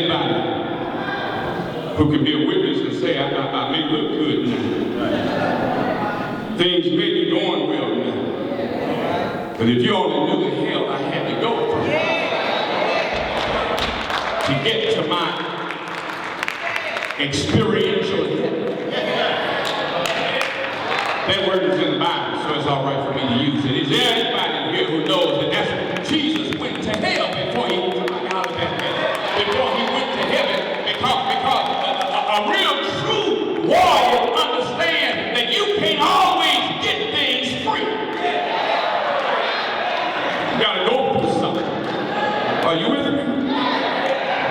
anybody who can be a witness and say, I may look good now. Things may be going well now. But if you only knew the hell I had to go through to get to my experiential heaven. That word is in the Bible, so it's all right for me to use it. Is there anybody here who knows that that's Jesus went to hell before he went to heaven? Because a real true warrior understands that you can't always get things free. You gotta go through something. Are you with me?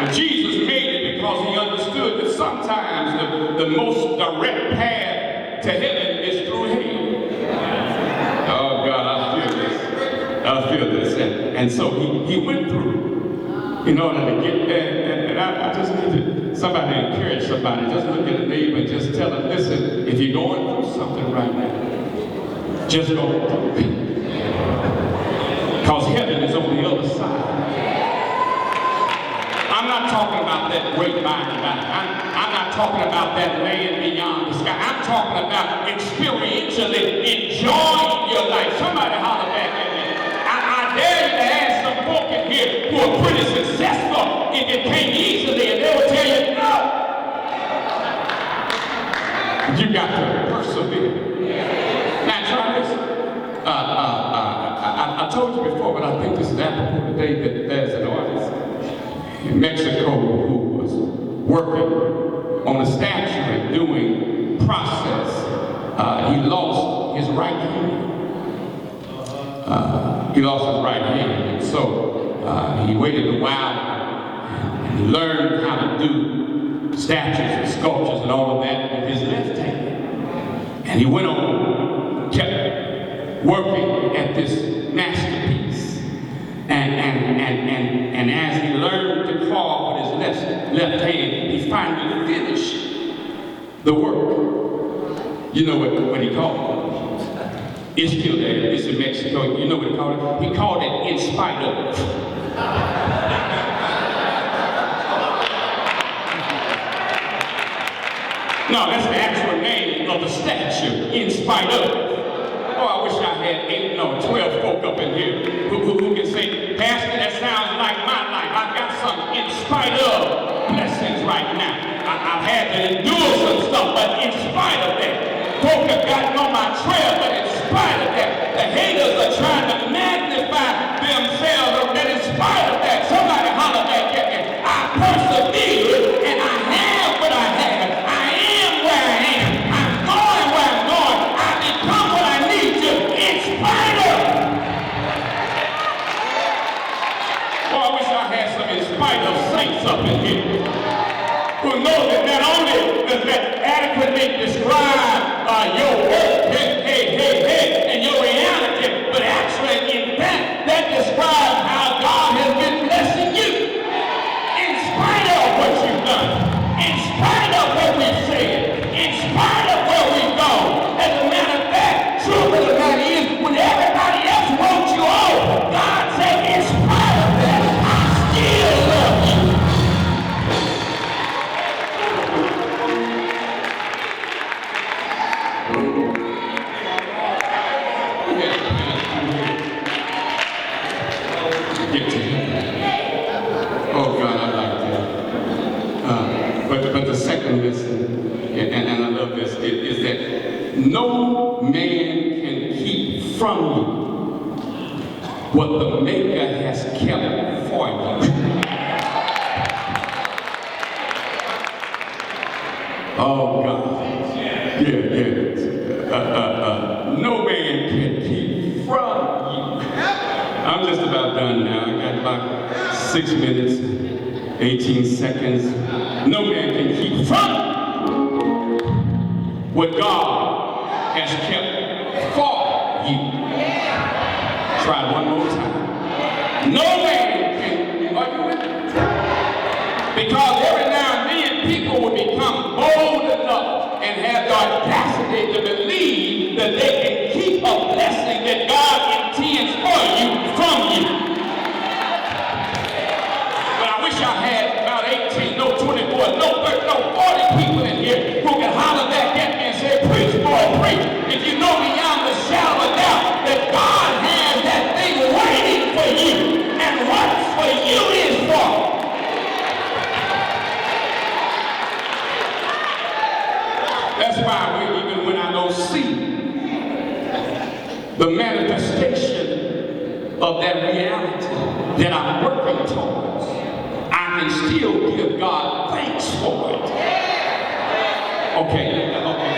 But Jesus made it because he understood that sometimes the most direct path to heaven is through hell. Oh God, I feel this. And so he went through in order to get there. And I just need somebody to encourage somebody. Just look at a neighbor and just tell them, listen, if you're going through something right now, just go through it. Because heaven is on the other side. I'm not talking about that great by and by. I'm not talking about that land beyond the sky. I'm talking about experientially enjoying your life. Somebody holler back at me. I dare you to ask some folk in here who are pretty successful if it came easily, and they will tell you no. You got to persevere. Now try this. I told you before, but I think this is apropos today, that there's an artist in Mexico who was working on a statue and doing process. He lost his right hand. He lost his right hand, and so he waited a while and he learned how to do statues and sculptures and all of that with his left hand. And he went on, kept working at this masterpiece. And as he learned to carve with his left hand, he finally finished the work. You know what he called it? It's still there. It's in Mexico. You know what he called it? He called it In Spite of. No, that's the actual name of the statue, In Spite of. Oh, I wish I had 12 folk up in here who can say, Pastor, that sounds like my life. I've got some in spite of blessings right now. I've had to endure some stuff, but in spite of that, folk have gotten on my trail, but in spite of that, the haters are trying to magnify themselves, and in spite of that, somebody holler back at me. I persevered, and I have what I have. I am where I am. I'm going where I'm going. I become what I need to, in spite of. Oh, I wish I had some in spite of saints up in here who know that not only does that adequately describe your work, hey, and your reality, but actually, in fact, that describes how God has been blessing you. In spite of what you've done, in spite of what we've said, in spite of where we've gone. As a matter of fact, truth of the matter is, when everybody else wrote you off, God said, in spite of that, I still love you. Oh God, I like that. But the second lesson, and I love this, is that no man can keep from you what the Maker has kept for you. Oh God, yeah. No man can keep from you. I'm just about done now. I got about 6 minutes, 18 seconds. No man can keep from what God has kept for you. Try it one more time. No man can, are you with me? Because every now and then people will become bold enough and have the audacity to believe that they can keep a blessing that God intends for you from you. But I wish I had about 18 That's why even when I don't see the manifestation of that reality that I'm working towards, I can still give God thanks for it. Okay,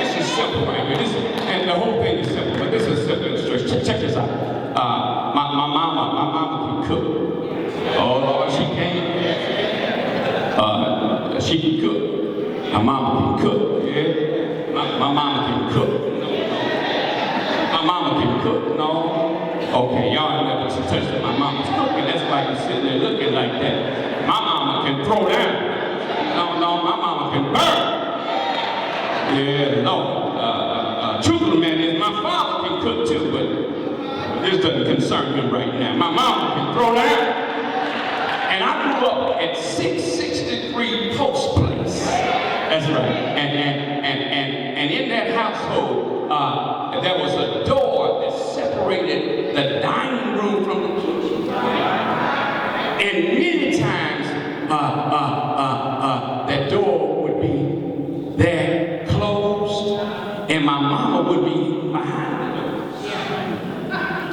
this is simple right here. And the whole thing is simple, but this is simple illustration. Check this out. My mama can cook. Oh Lord, she can. She can cook. My mama can cook. Yeah, my mama can cook. My mama can cook. No. Okay, y'all never touched that. My mama's cooking. That's why you're sitting there looking like that. My mama can throw down. No, my mama can burn. Yeah, no. Truth of the matter is, my father can cook too, but this doesn't concern him right now. My mama can throw down. And I grew up at 663 Post Place. That's right. And in that household, there was a door that separated the dining room from the kitchen. And many times, that door would be there closed, and my mama would be behind the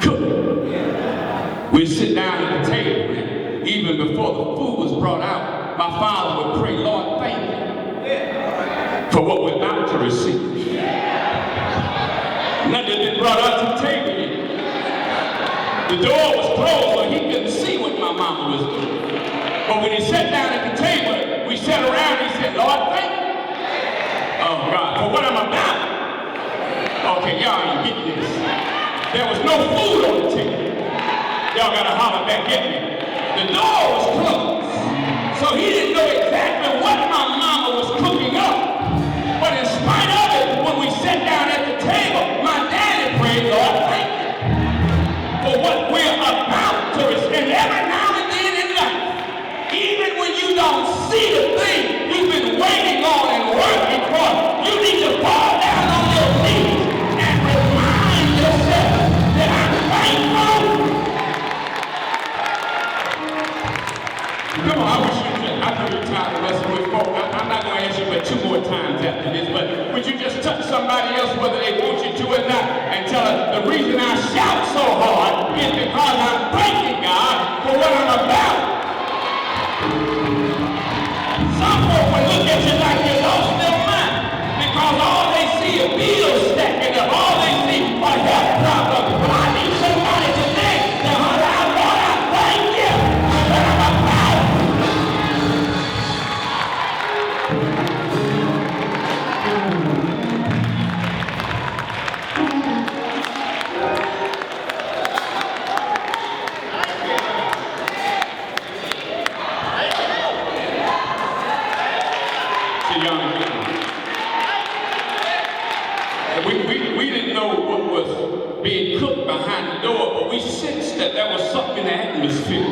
door cooking. We'd sit down at the table, and even before the food was brought out, my father would pray, Lord, thank you for what we're about to receive. Nothing had been brought out to the table yet. The door was closed, so he couldn't see what my mama was doing. But when he sat down at the table, we sat around and he said, Lord, thank you. Oh God, for what I'm about. Okay, y'all ain't getting this. There was no food on the table. Y'all gotta holler back at me. The door was closed. So he didn't know exactly what my mama was cooking up. But in spite of it, when we sat down at the table, my daddy prayed, Lord, thank you for what we're about to receive. And every now and then in life, even when you don't see the thing you've been waiting on and working for, you need to fall down on your knees and remind yourself that I'm thankful. Come on, I wish you could. I could retire the rest of the folk. I'm not going to ask you but 2 more times after this, but would you just touch somebody else whether they want you to or not and tell them the reason I shout so hard is because I'm thanking God for what I'm about. Some folk will look at you like you lost their mind because all they see is bills stacking up. All they see are health problems. But I need somebody today to holler out, Lord, I thank you for what I'm about. We didn't know what was being cooked behind the door, but we sensed that there was something in the atmosphere.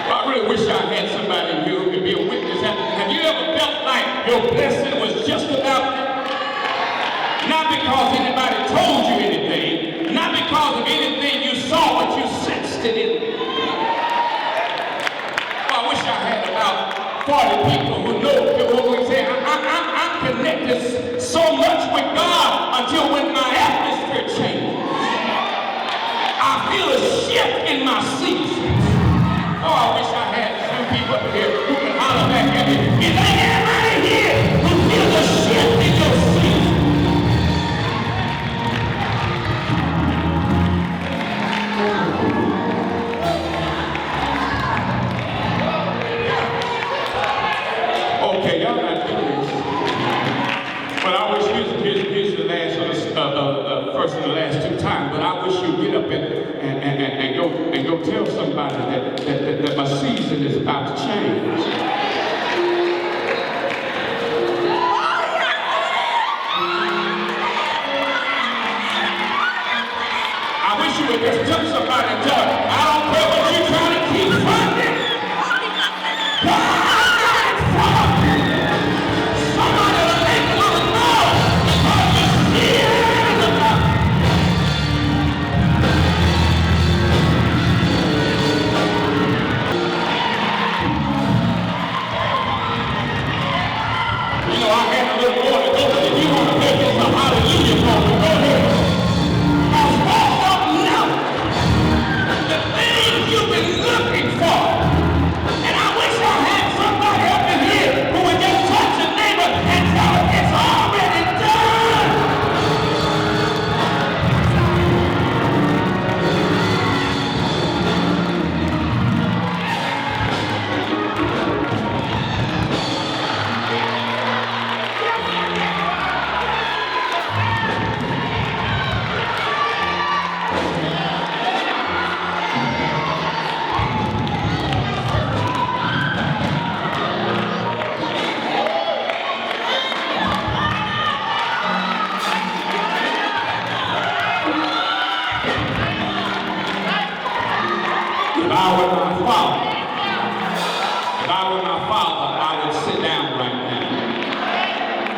Well, I really wish I had somebody in here who could be a witness. Have you ever felt like your blessing was just about it? Not because anybody told you anything, not because of anything you saw, but you sensed it in. Well, I wish I had about 40 people who know what we say. I'm connected so much with God until when my atmosphere changes, I feel a shift in my seasons. Oh, I wish I had some people up here who can holler back at me. Is there anybody here who feels a shift in your season? Okay, y'all not doing this. But I wish here's the last first and the last 2 times. But I wish you'd get up and go tell somebody that my season is about to change. I wish you would just touch somebody and tell them, I don't care what you're trying to keep funding. God.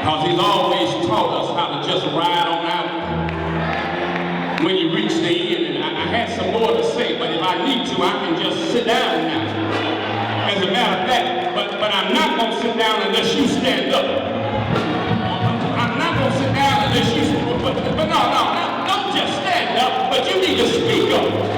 Because he's always taught us how to just ride on out when you reach the end. And I had some more to say, but if I need to, I can just sit down now. As a matter of fact, but I'm not going to sit down unless you stand up. I'm not going to sit down unless you, but no, don't just stand up, but you need to speak up.